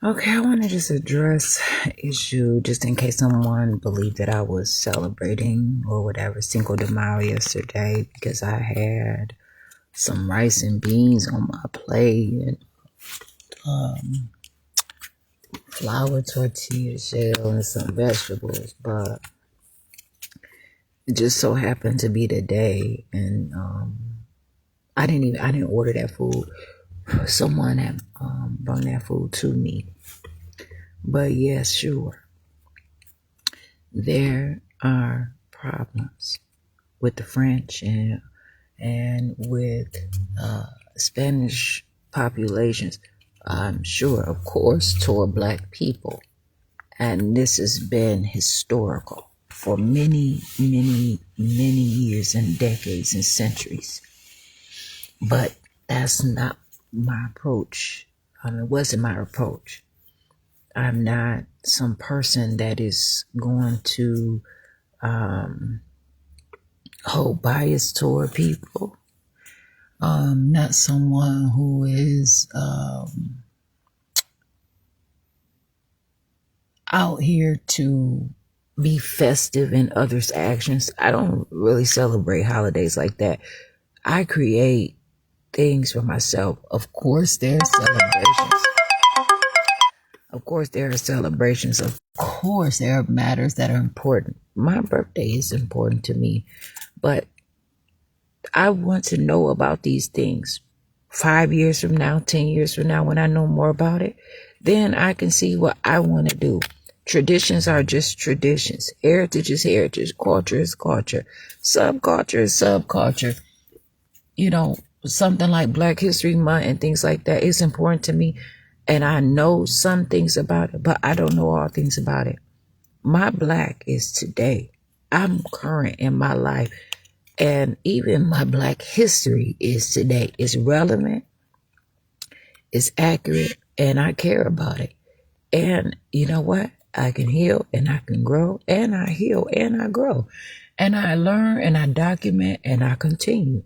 Okay, I want to just address an issue just in case someone believed that I was celebrating or whatever Cinco de Mayo yesterday because I had some rice and beans on my plate and flour tortilla shell and some vegetables, but it just so happened to be the day, and I didn't order that food. Someone had brought that food to me. But yes, sure, there are problems with the French and with Spanish populations. I'm sure, of course, toward Black people, and this has been historical for many, many, many years and decades and centuries. But that's not my approach. It wasn't my approach. I'm not some person that is going to hold bias toward people. Not someone who is out here to be festive in others' actions. I don't really celebrate holidays like that. I create things for myself. Of course, there are celebrations. Of course, there are celebrations. Of course, there are matters that are important. My birthday is important to me, but I want to know about these things 5 years from now, 10 years from now, when I know more about it. Then I can see what I want to do. Traditions are just traditions. Heritage is heritage. Culture is culture. Subculture is subculture. Something like Black History Month and things like that is important to me. And I know some things about it, but I don't know all things about it. My Black is today. I'm current in my life. And even my Black history is today. It's relevant, it's accurate, and I care about it. And you know what? I can heal and I can grow, and I heal and I grow. And I learn and I document and I continue.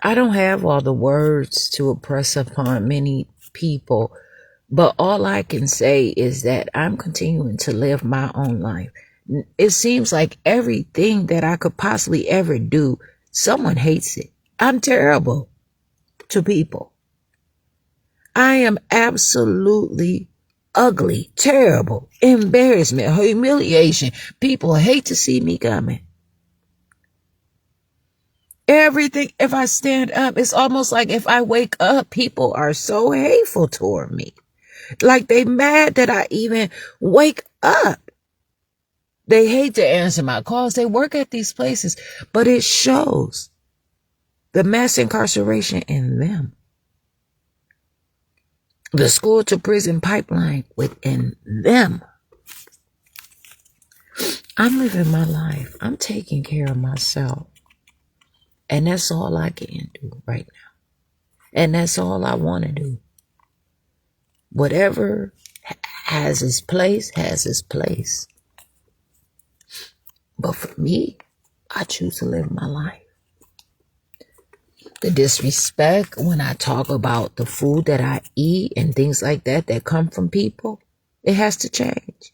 I don't have all the words to impress upon many people, but all I can say is that I'm continuing to live my own life. It seems like everything that I could possibly ever do, someone hates it. I'm terrible to people. I am absolutely ugly, terrible, embarrassment, humiliation. People hate to see me coming. Everything, if I stand up, it's almost like if I wake up, people are so hateful toward me. Like they mad that I even wake up. They hate to answer my calls. They work at these places, but it shows the mass incarceration in them. The school to prison pipeline within them. I'm living my life. I'm taking care of myself. And that's all I can do right now. And that's all I want to do. Whatever has its place, has its place. But for me, I choose to live my life. The disrespect when I talk about the food that I eat and things like that come from people, it has to change.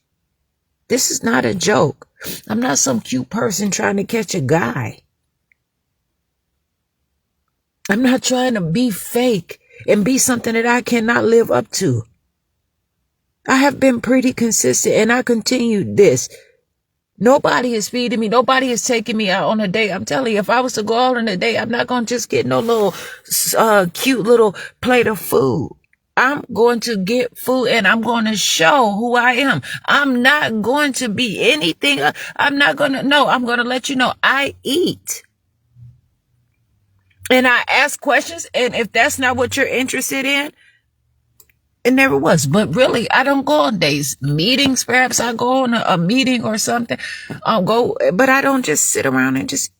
This is not a joke. I'm not some cute person trying to catch a guy. I'm not trying to be fake and be something that I cannot live up to. I have been pretty consistent and I continue this. Nobody is feeding me. Nobody is taking me out on a date. I'm telling you, if I was to go out on a date, I'm not going to just get no little cute little plate of food. I'm going to get food and I'm going to show who I am. I'm not going to be anything. I'm going to let you know I eat. And I ask questions. And if that's not what you're interested in, it never was. But really, I don't go on days. Meetings, perhaps I go on a meeting or something. I'll go, but I don't just sit around and just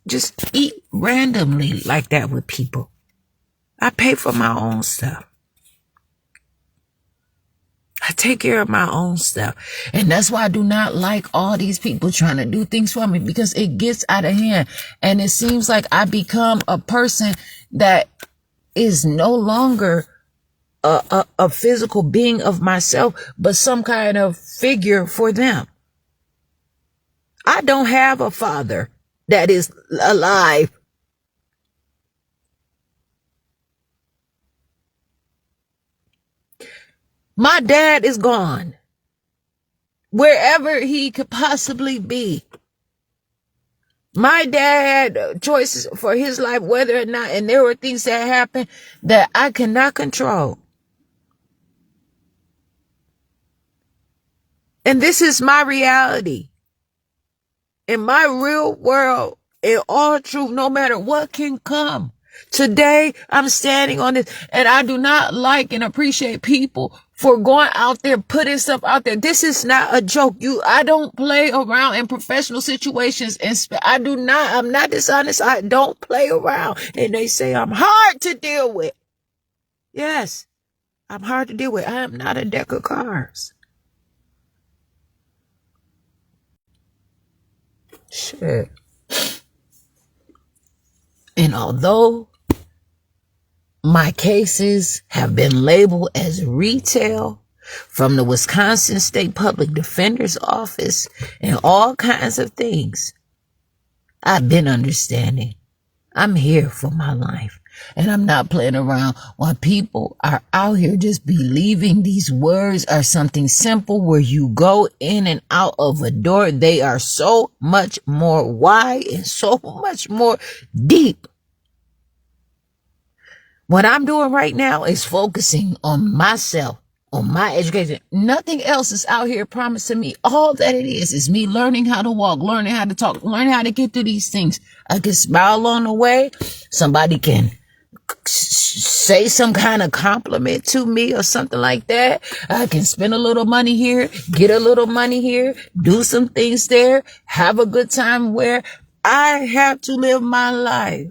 eat randomly like that with people. I pay for my own stuff. I take care of my own stuff. And that's why I do not like all these people trying to do things for me, because it gets out of hand. And it seems like I become a person that is no longer a physical being of myself, but some kind of figure for them. I don't have a father that is alive. My dad is gone. Wherever he could possibly be. My dad had choices for his life, whether or not, and there were things that happened that I cannot control. And this is my reality. In my real world, in all truth, no matter what can come. Today, I'm standing on this, and I do not like and appreciate people for going out there, putting stuff out there. This is not a joke. I don't play around in professional situations, and I'm not dishonest. I don't play around. And they say I'm hard to deal with. Yes, I'm hard to deal with. I am not a deck of cards. Shit. And although my cases have been labeled as retail from the Wisconsin State Public Defender's Office and all kinds of things, I've been understanding. I'm here for my life. And I'm not playing around while people are out here just believing these words are something simple where you go in and out of a door. They are so much more wide and so much more deep. What I'm doing right now is focusing on myself, on my education. Nothing else is out here promising me. All that it is me learning how to walk, learning how to talk, learning how to get through these things. I can smile along the way. Somebody can say some kind of compliment to me or something like that. I can spend a little money here, get a little money here, do some things there, have a good time where I have to live my life.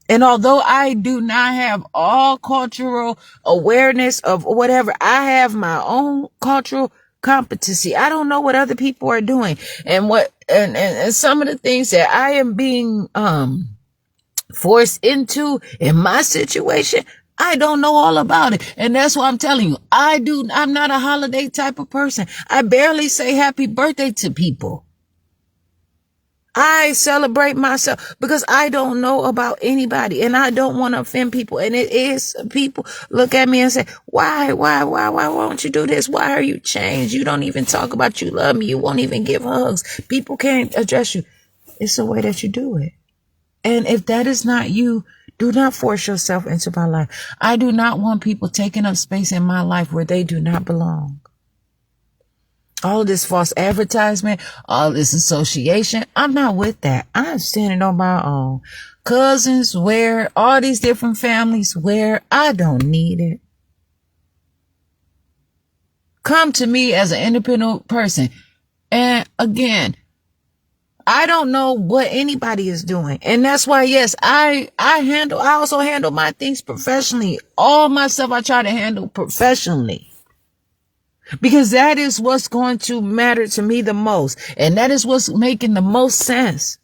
And although I do not have all cultural awareness of whatever, I have my own cultural competency. I don't know what other people are doing and and some of the things that I am being, forced into in my situation. I don't know all about it. And that's why I'm telling you, I'm not a holiday type of person. I barely say happy birthday to people. I celebrate myself because I don't know about anybody and I don't want to offend people. And it is people look at me and say, why won't you do this? Why are you changed? You don't even talk about you love me. You won't even give hugs. People can't address you. It's the way that you do it. And if that is not you, do not force yourself into my life. I do not want people taking up space in my life where they do not belong. All of this false advertisement, all this association, I'm not with that. I'm standing on my own. Cousins, where all these different families, where I don't need it. Come to me as an independent person. And again, I don't know what anybody is doing. And that's why, yes, I also handle my things professionally. All my stuff I try to handle professionally. Because that is what's going to matter to me the most. And that is what's making the most sense.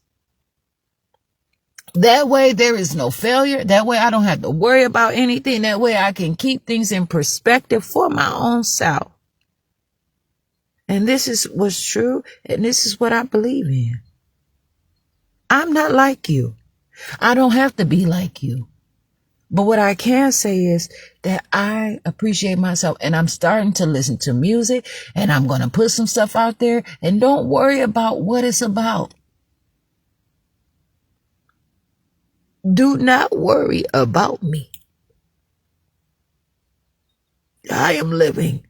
That way there is no failure. That way I don't have to worry about anything. That way I can keep things in perspective for my own self. And this is what's true. And this is what I believe in. I'm not like you. I don't have to be like you. But what I can say is that I appreciate myself and I'm starting to listen to music and I'm going to put some stuff out there and don't worry about what it's about. Do not worry about me. I am living.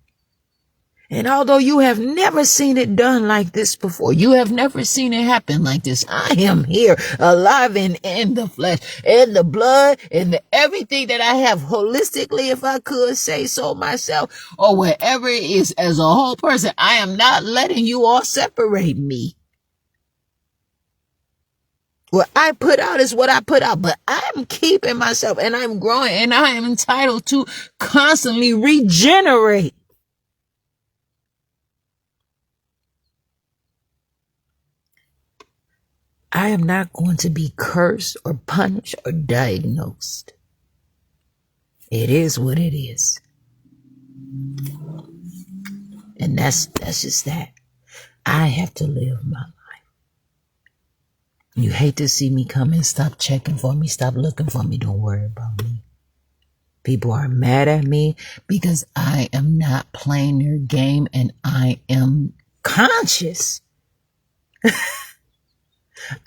And although you have never seen it done like this before, you have never seen it happen like this, I am here, alive and in the flesh, in the blood, in the everything that I have holistically, if I could say so myself, or wherever it is as a whole person. I am not letting you all separate me. What I put out is what I put out, but I'm keeping myself and I'm growing and I am entitled to constantly regenerate. I am not going to be cursed or punished or diagnosed. It is what it is. And that's just that. I have to live my life. You hate to see me coming. Stop checking for me. Stop looking for me. Don't worry about me. People are mad at me because I am not playing their game and I am conscious.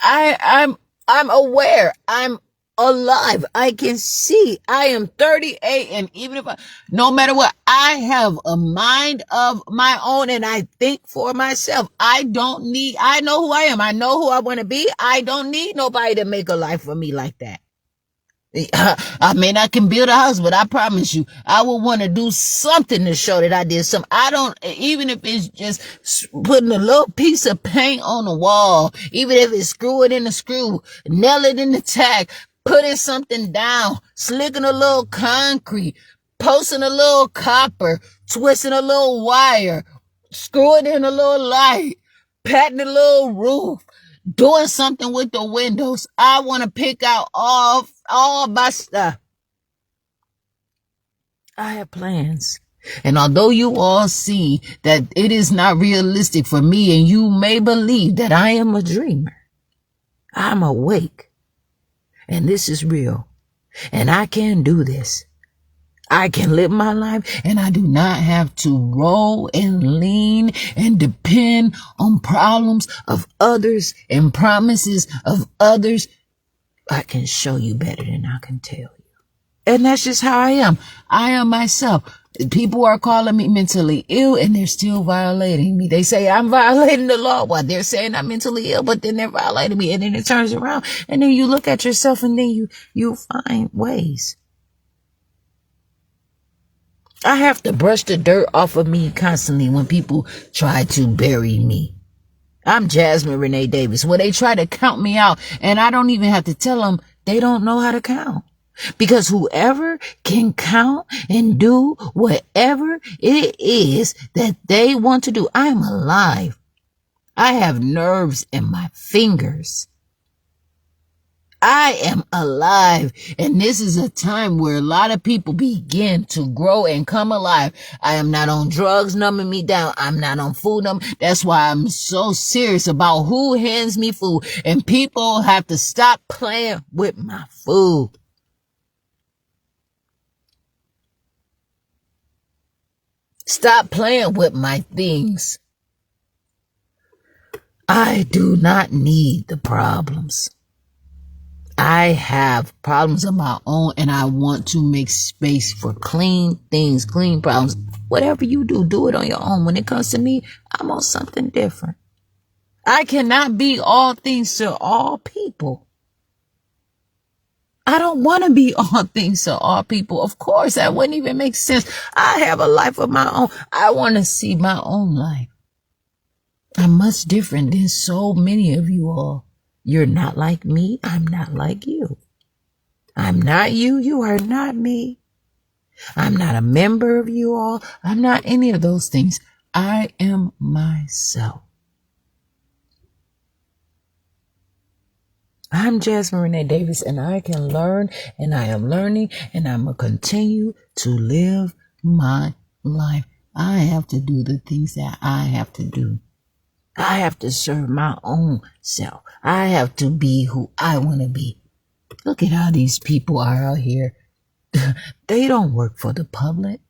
I'm aware. I'm alive. I can see. I am 38, and even if no matter what, I have a mind of my own and I think for myself. I know who I am. I know who I want to be. I don't need nobody to make a life for me like that. I mean, I can build a house, but I promise you, I will want to do something to show that I did something. I don't, even if it's just putting a little piece of paint on the wall, even if it's screw it in the screw, nail it in the tack, putting something down, slicking a little concrete, posting a little copper, twisting a little wire, screwing in a little light, patting a little roof, doing something with the windows. I want to pick out all my stuff. I have plans. And although you all see that it is not realistic for me, and you may believe that I am a dreamer, I'm awake. And this is real. And I can do this. I can live my life, and I do not have to roll and lean and depend on problems of others and promises of others. I can show you better than I can tell you. And that's just how I am. I am myself. People are calling me mentally ill, and they're still violating me. They say I'm violating the law while they're saying I'm mentally ill, but then they're violating me. And then it turns around, and then you look at yourself, and then you find ways. I have to brush the dirt off of me constantly when people try to bury me. I'm Jasmine Renee Davis. When they try to count me out, and I don't even have to tell them, they don't know how to count. Because whoever can count and do whatever it is that they want to do, I'm alive. I have nerves in my fingers. I am alive, and this is a time where a lot of people begin to grow and come alive. I am not on drugs numbing me down. I'm not on food That's why I'm so serious about who hands me food, and people have to stop playing with my food. Stop playing with my things. I do not need the problems. I have problems of my own, and I want to make space for clean things, clean problems. Whatever you do, do it on your own. When it comes to me, I'm on something different. I cannot be all things to all people. I don't want to be all things to all people. Of course, that wouldn't even make sense. I have a life of my own. I want to see my own life. I'm much different than so many of you all. You're not like me. I'm not like you. I'm not you. You are not me. I'm not a member of you all. I'm not any of those things. I am myself. I'm Jasmine Renee Davis, and I can learn, and I am learning, and I'm going to continue to live my life. I have to do the things that I have to do. I have to serve my own self. I have to be who I want to be. Look at how these people are out here. They don't work for the public.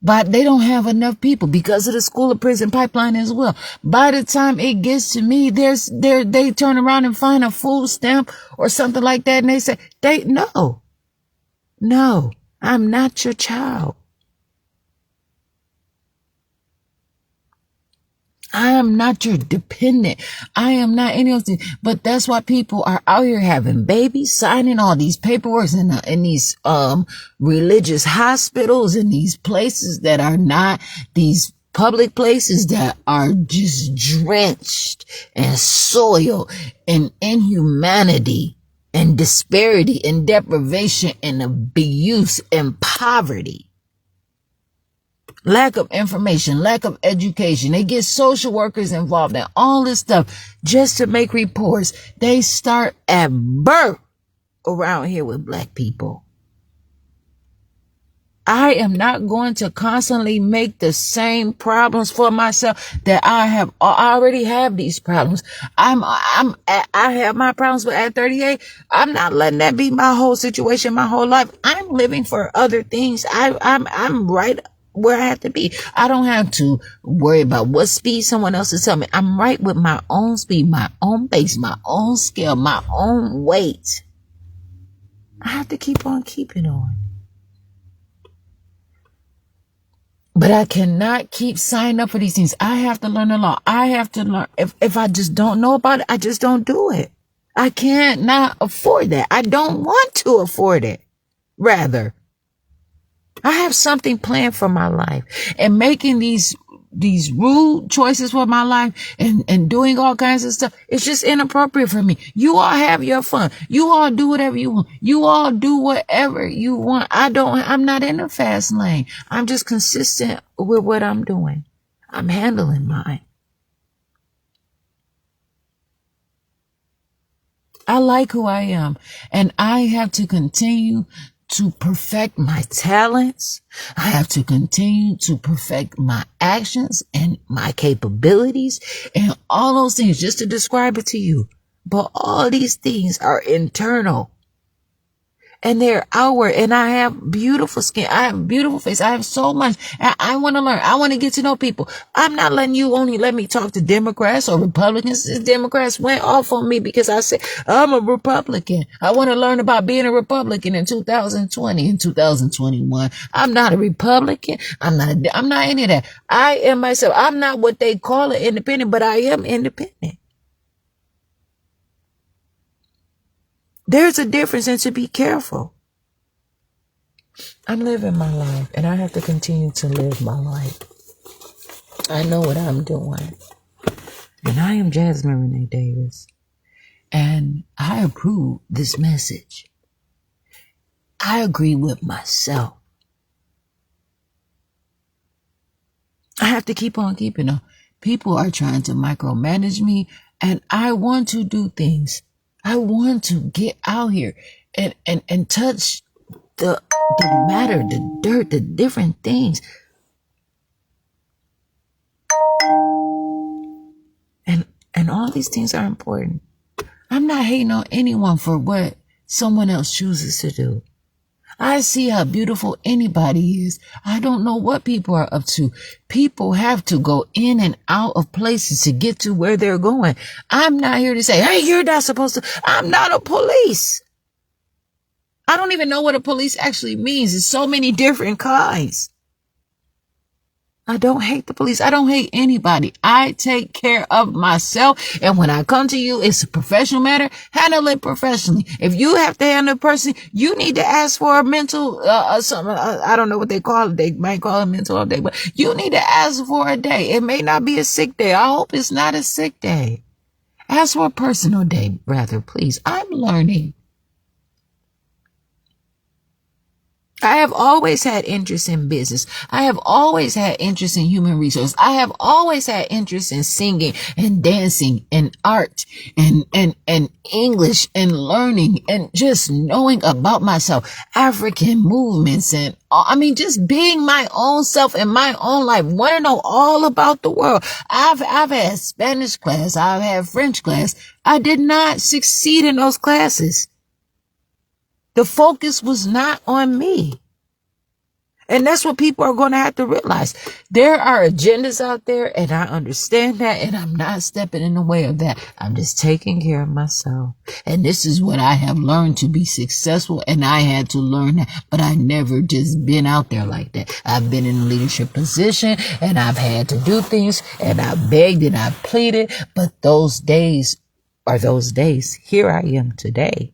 But they don't have enough people because of the school of prison pipeline as well. By the time it gets to me, they turn around and find a food stamp or something like that, and they say, no, I'm not your child. I am not your dependent. I am not any of those things. But that's why people are out here having babies, signing all these paperwork in these religious hospitals, in these places that are not these public places that are just drenched in soil and inhumanity and disparity and deprivation and abuse and poverty. Lack of information, lack of education. They get social workers involved in all this stuff just to make reports. They start at birth around here with black people. I am not going to constantly make the same problems for myself that I already have these problems. I have my problems, but at 38, I'm not letting that be my whole situation, my whole life. I'm living for other things. I'm right where I have to be. I don't have to worry about what speed someone else is telling me. I'm right with my own speed, my own pace, my own scale, my own weight. I have to keep on keeping on. But I cannot keep signing up for these things. I have to learn the law. I have to learn. If I just don't know about it, I just don't do it. I can't not afford that. I don't want to afford it. Rather, I have something planned for my life, and making these rude choices for my life and doing all kinds of stuff, it's just inappropriate for me. You all have your fun. You all do whatever you want. You all do whatever you want. I'm not in the fast lane. I'm just consistent with what I'm doing. I'm handling mine. I like who I am, and I have to continue to perfect my talents. I have to continue to perfect my actions and my capabilities and all those things, just to describe it to you. But all these things are internal. And they're outward, and I have beautiful skin. I have beautiful face. I have so much. I want to learn. I want to get to know people. I'm not letting you only let me talk to Democrats or Republicans. Democrats went off on me because I said, I'm a Republican. I want to learn about being a Republican in 2020 and 2021. I'm not a Republican. I'm not any of that. I am myself. I'm not what they call an independent, but I am independent. There's a difference, and to be careful. I'm living my life, and I have to continue to live my life. I know what I'm doing. And I am Jasmine Renee Davis. And I approve this message. I agree with myself. I have to keep on keeping on. People are trying to micromanage me, and I want to do things. I want to get out here and touch the matter, the dirt, the different things. And all these things are important. I'm not hating on anyone for what someone else chooses to do. I see how beautiful anybody is. I don't know what people are up to. People have to go in and out of places to get to where they're going. I'm not here to say, hey, you're not supposed to. I'm not a police. I don't even know what a police actually means. There's so many different kinds. I don't hate the police. I don't hate anybody. I take care of myself. And when I come to you, it's a professional matter. Handle it professionally. If you have to handle a person, you need to ask for a mental, I don't know what they call it. They might call it mental update, but you need to ask for a day. It may not be a sick day. I hope it's not a sick day. Ask for a personal day, rather, please. I'm learning. I have always had interest in business. I have always had interest in human resources. I have always had interest in singing and dancing and art and English and learning and just knowing about myself, African movements and just being my own self in my own life. Want to know all about the world. I've had Spanish class. I've had French class. I did not succeed in those classes. The focus was not on me. And that's what people are going to have to realize. There are agendas out there, and I understand that, and I'm not stepping in the way of that. I'm just taking care of myself. And this is what I have learned to be successful, and I had to learn that. But I never just been out there like that. I've been in a leadership position, and I've had to do things, and I begged and I pleaded. But those days are those days. Here I am today.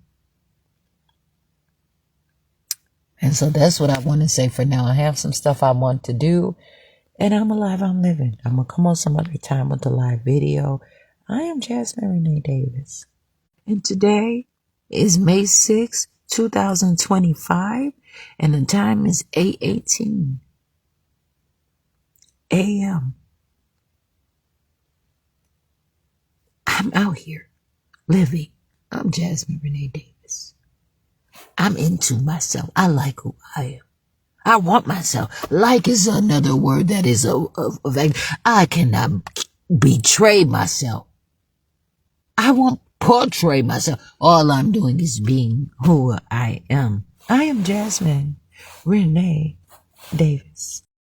And so that's what I want to say for now. I have some stuff I want to do, and I'm alive, I'm living. I'm going to come on some other time with the live video. I am Jasmine Renee Davis. And today is May 6, 2025, and the time is 8:18 a.m. I'm out here living. I'm Jasmine Renee Davis. I'm into myself. I like who I am. I want myself. Like is another word that is I cannot betray myself. I won't portray myself. All I'm doing is being who I am. I am Jasmine Renee Davis.